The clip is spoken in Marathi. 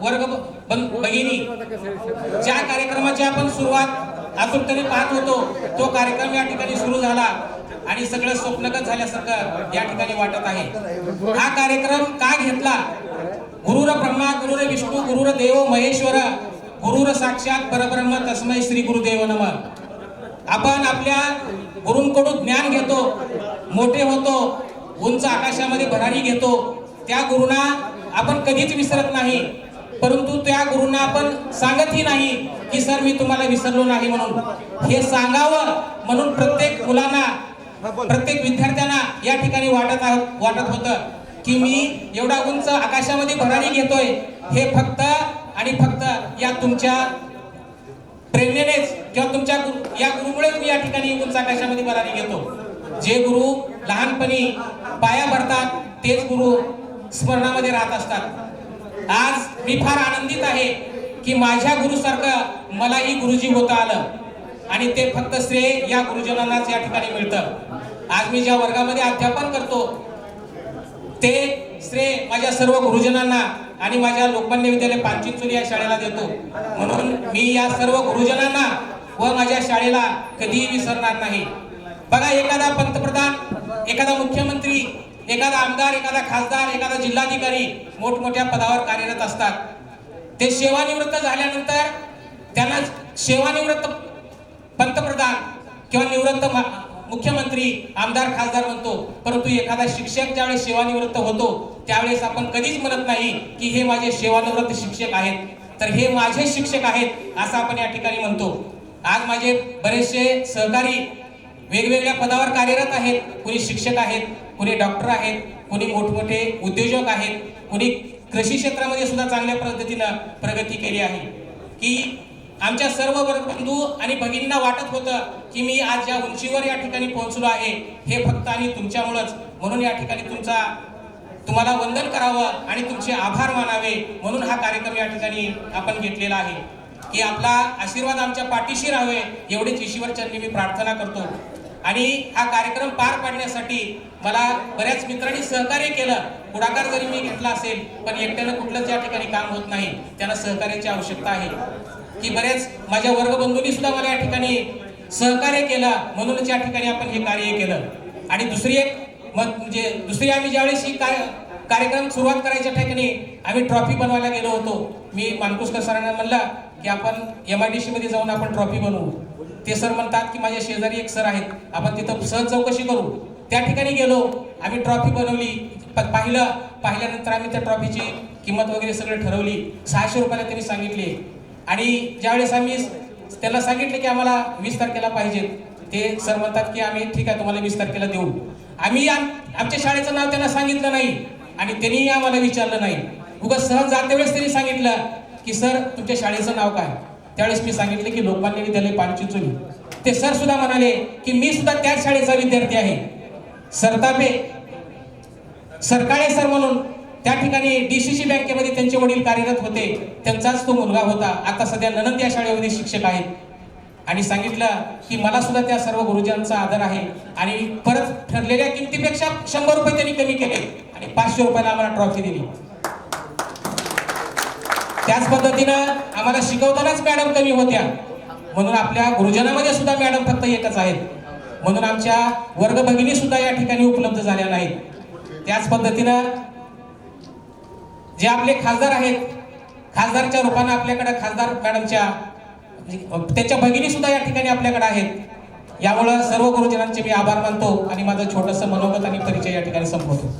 वर्ग भगिनी, ज्या कार्यक्रमाची आपण सुरुवात आतुरतेने पाहत होतो तो कार्यक्रम या ठिकाणी सुरू झाला आणि सगळं स्वप्नगत झाल्यासारखं या ठिकाणी वाटत आहे. हा कार्यक्रम का घेतला? गुरुर ब्रह्मा गुरुर विष्णू गुरुर देव महेश्वर गुरुर साक्षात परब्रह्म तस्मै श्री गुरुदेव नमः. आपण आपल्या गुरूंकडून ज्ञान घेतो, मोठे होतो, उंच आकाशामध्ये भरारी घेतो. त्या गुरुंना आपण कधीच विसरत नाही, परंतु त्या गुरुंना आपण सांगतही नाही की सर मी तुम्हाला विसरलो नाही म्हणून. हे सांगावं म्हणून प्रत्येक मुलांना, प्रत्येक विद्यार्थ्यांना या ठिकाणी वाटत होतं की मी एवढा उंच आकाशामध्ये भरारी घेतोय, हे फक्त आणि फक्त या तुमच्या प्रेरणेनेच किंवा तुमच्या या गुरुमुळेच मी या ठिकाणी उंच आकाशामध्ये भरारी घेतो. जे गुरु लहानपणी पाया पडतात तेच गुरु स्मरणामध्ये राहत असतात. आज मी फार आनंदित आहे की माझ्या गुरुसारखं मलाही गुरुजी होता आलं आणि ते फक्त श्रेय या गुरुजनांनाच या ठिकाणी मिळतं. आज मी ज्या वर्गामध्ये अध्यापन करतो ते श्रेय माझ्या सर्व गुरुजनांना आणि माझ्या लोकमान्य विद्यालय पानचिंचोली या शाळेला देतो. म्हणून मी या सर्व गुरुजनांना व माझ्या शाळेला कधीही विसरणार नाही. बघा, एखादा पंतप्रधान, एखादा मुख्यमंत्री, एखादा आमदार, एखादा खासदार, एखादा जिल्हाधिकारी मोठमोठ्या पदावर कार्यरत असतात. ते सेवानिवृत्त झाल्यानंतर त्यांना सेवानिवृत्त पंतप्रधान किंवा निवृत्त मुख्यमंत्री, आमदार, खासदार म्हणतो. परंतु एखादा शिक्षक ज्यावेळेस सेवानिवृत्त होतो त्यावेळेस आपण कधीच म्हणत नाही की हे माझे सेवानिवृत्त शिक्षक आहेत, तर हे माझे शिक्षक आहेत असं आपण या ठिकाणी म्हणतो. आज माझे बरेचसे सहकारी वेगवेगळ्या पदावर कार्यरत आहेत. कुणी शिक्षक आहेत, कुणी डॉक्टर आहेत, कुणी मोठमोठे उद्योजक आहेत, कुणी कृषी क्षेत्रामध्ये सुद्धा चांगल्या पद्धतीनं प्रगती केली आहे. की आमच्या सर्व वर्गबंधू आणि भगिनींना वाटत होतं की मी आज ज्या उंचीवर या ठिकाणी पोहोचलो आहे हे फक्त आणि तुमच्यामुळेच. म्हणून या ठिकाणी तुम्हाला वंदन करावं आणि तुमचे आभार मानावे म्हणून हा कार्यक्रम या ठिकाणी आपण घेतलेला आहे. की आपला आशीर्वाद आमच्या पाठीशी राहावे एवढीच ईश्वर चरणी मी प्रार्थना करतो. आणि हा कार्यक्रम पार पाडण्यासाठी मला बऱ्याच मित्रांनी सहकार्य केलं. पुढाकार जरी मी घेतला असेल पण एकट्यानं कुठलंच या ठिकाणी काम होत नाही, त्यांना सहकार्याची आवश्यकता आहे. की बरेच माझ्या वर्गबंधूंनी सुद्धा मला या ठिकाणी सहकार्य केलं, म्हणूनच या ठिकाणी आपण हे कार्य केलं. आणि दुसरी आम्ही ज्यावेळेस ही कार्यक्रम सुरुवात करायच्या ठिकाणी आम्ही ट्रॉफी बनवायला गेलो होतो. मी मानकुसकर सरांना म्हणलं की आपण MIDC मध्ये जाऊन आपण ट्रॉफी बनवू. ते सर म्हणतात की माझ्या शेजारी एक सर आहेत, आपण तिथं सहज चौकशी करू. त्या ठिकाणी गेलो, आम्ही ट्रॉफी बनवली. पाहिल्यानंतर आम्ही त्या ट्रॉफीची किंमत वगैरे सगळं ठरवली. 600 रुपयाला त्यांनी सांगितले. आणि ज्यावेळेस आम्ही त्याला सांगितले की आम्हाला 20 तारखेला पाहिजेत, ते सर म्हणतात की आम्ही ठीक आहे तुम्हाला 20 तारखेला देऊ. आम्ही आमच्या शाळेचं नाव त्यांना सांगितलं नाही आणि त्यांनी आम्हाला विचारलं नाही. उगाच सहज जाते वेळेस त्यांनी सांगितलं की सर तुमच्या शाळेचं नाव काय? त्यावेळेस मी सांगितले की लोकमान्य विद्यालय पानचिंचोली. ते सर सुद्धा म्हणाले की मी सुद्धा त्याच शाळेचा विद्यार्थी आहे. सरतापे सरकाळे सर म्हणून त्या ठिकाणी DCC बँकेमध्ये त्यांचे वडील कार्यरत होते, त्यांचाच तो मुलगा होता. आता सध्या ननंद या शाळेमध्ये शिक्षक आहेत. आणि सांगितलं की मला सुद्धा त्या सर्व गुरुजनांचा आदर आहे. आणि परत ठरलेल्या किमतीपेक्षा 100 रुपये त्यांनी कमी केले आणि 500 रुपयाला आम्हाला ट्रॉफी दिली. त्याच पद्धतीनं आम्हाला शिकवतानाच मॅडम कमी होत्या, म्हणून आपल्या गुरुजनामध्ये सुद्धा मॅडम फक्त एकच आहेत. म्हणून आमच्या वर्ग भगिनी सुद्धा या ठिकाणी उपलब्ध झाल्या नाहीत. त्याच पद्धतीनं जे आपले खासदार आहेत, खासदारच्या रूपाने आपल्याकडे खासदार मॅडमच्या त्यांच्या भगिनी सुद्धा या ठिकाणी आपल्याकडे आहेत. यामुळे सर्व गुरुजनांचे मी आभार मानतो आणि माझं छोटंसं मनोगत आणि परिचय या ठिकाणी संपवतो.